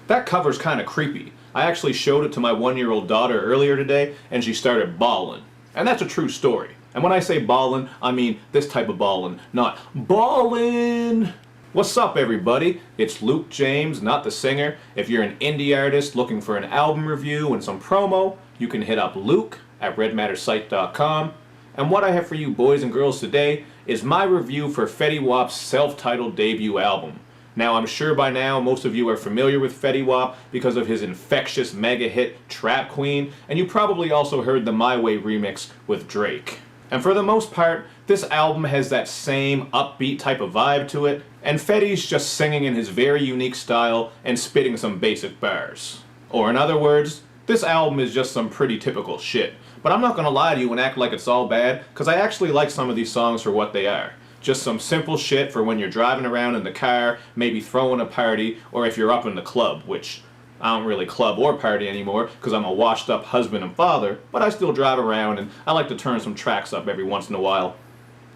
That cover's kinda creepy. I actually showed it to my 1-year-old daughter earlier today, and she started bawling. And that's a true story. And when I say ballin', I mean this type of ballin', not ballin'. What's up, everybody? It's Luke James, not the singer. If you're an indie artist looking for an album review and some promo, you can hit up Luke at redmattersite.com. And what I have for you boys and girls today is my review for Fetty Wap's self-titled debut album. Now, I'm sure by now most of you are familiar with Fetty Wap because of his infectious mega hit Trap Queen, and you probably also heard the My Way remix with Drake. And for the most part, this album has that same upbeat type of vibe to it, and Fetty's just singing in his very unique style and spitting some basic bars. Or in other words, this album is just some pretty typical shit. But I'm not gonna lie to you and act like it's all bad, because I actually like some of these songs for what they are. Just some simple shit for when you're driving around in the car, maybe throwing a party, or if you're up in the club, which I don't really club or party anymore because I'm a washed up husband and father, but I still drive around and I like to turn some tracks up every once in a while.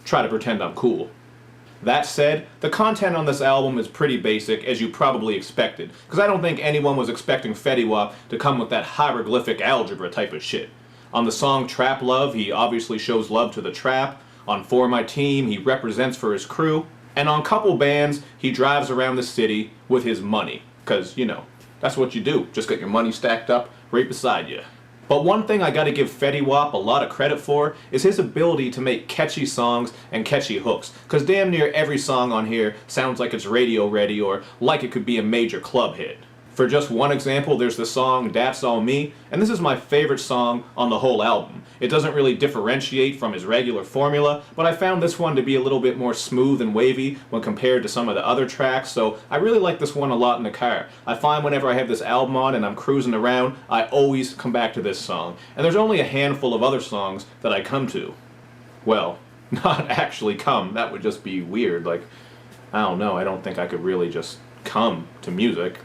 Try to pretend I'm cool. That said, the content on this album is pretty basic, as you probably expected, because I don't think anyone was expecting Fetty Wap to come with that hieroglyphic algebra type of shit. On the song Trap Love, he obviously shows love to the trap. On For My Team, he represents for his crew. And on Couple Bands, he drives around the city with his money. Because, you know, that's what you do. Just got your money stacked up right beside you. But one thing I gotta give Fetty Wap a lot of credit for is his ability to make catchy songs and catchy hooks. Because damn near every song on here sounds like it's radio ready or like it could be a major club hit. For just one example, there's the song That's All Me, and this is my favorite song on the whole album. It doesn't really differentiate from his regular formula, but I found this one to be a little bit more smooth and wavy when compared to some of the other tracks, so I really like this one a lot in the car. I find whenever I have this album on and I'm cruising around, I always come back to this song. And there's only a handful of other songs that I come to. Well, not actually come, that would just be weird. Like, I don't know, I don't think I could really just come to music.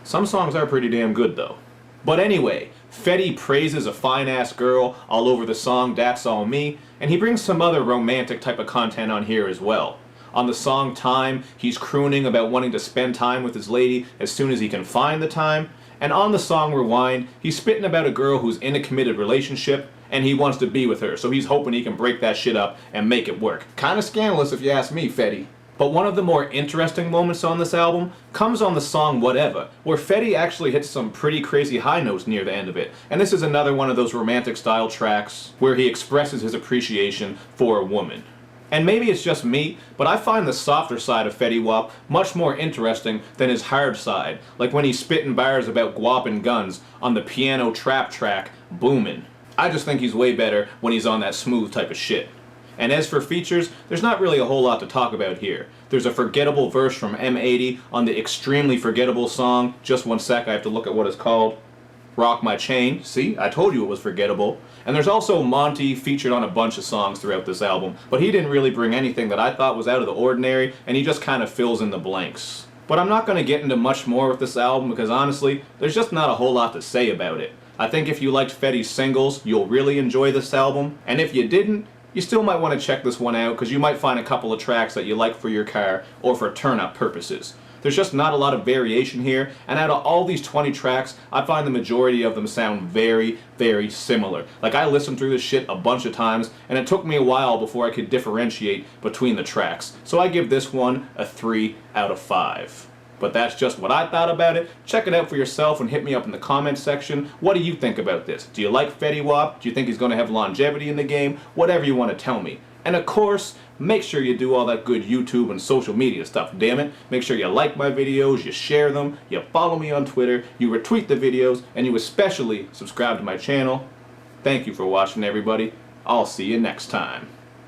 Some songs are pretty damn good though. But anyway, Fetty praises a fine-ass girl all over the song That's All Me, and he brings some other romantic type of content on here as well. On the song Time, he's crooning about wanting to spend time with his lady as soon as he can find the time, and on the song Rewind, he's spitting about a girl who's in a committed relationship, and he wants to be with her, so he's hoping he can break that shit up and make it work. Kinda scandalous if you ask me, Fetty. But one of the more interesting moments on this album comes on the song Whateva, where Fetty actually hits some pretty crazy high notes near the end of it. And this is another one of those romantic style tracks where he expresses his appreciation for a woman. And maybe it's just me, but I find the softer side of Fetty Wap much more interesting than his hard side, like when he's spitting bars about guap and guns on the piano trap track Boomin. I just think he's way better when he's on that smooth type of shit. And as for features, there's not really a whole lot to talk about here. There's a forgettable verse from M80 on the extremely forgettable song, just one sec, I have to look at what it's called, Rock My Chain. See, I told you it was forgettable. And there's also Monty featured on a bunch of songs throughout this album, but he didn't really bring anything that I thought was out of the ordinary, and he just kind of fills in the blanks. But I'm not going to get into much more with this album because honestly, there's just not a whole lot to say about it. I think if you liked Fetty's singles, you'll really enjoy this album, and if you didn't, you still might want to check this one out because you might find a couple of tracks that you like for your car or for turn-up purposes. There's just not a lot of variation here, and out of all these 20 tracks, I find the majority of them sound very, very similar. Like, I listened through this shit a bunch of times, and it took me a while before I could differentiate between the tracks. So I give this one a 3 out of 5. But that's just what I thought about it. Check it out for yourself and hit me up in the comments section. What do you think about this? Do you like Fetty Wap? Do you think he's going to have longevity in the game? Whatever you want to tell me. And of course, make sure you do all that good YouTube and social media stuff, damn it. Make sure you like my videos, you share them, you follow me on Twitter, you retweet the videos, and you especially subscribe to my channel. Thank you for watching, everybody. I'll see you next time.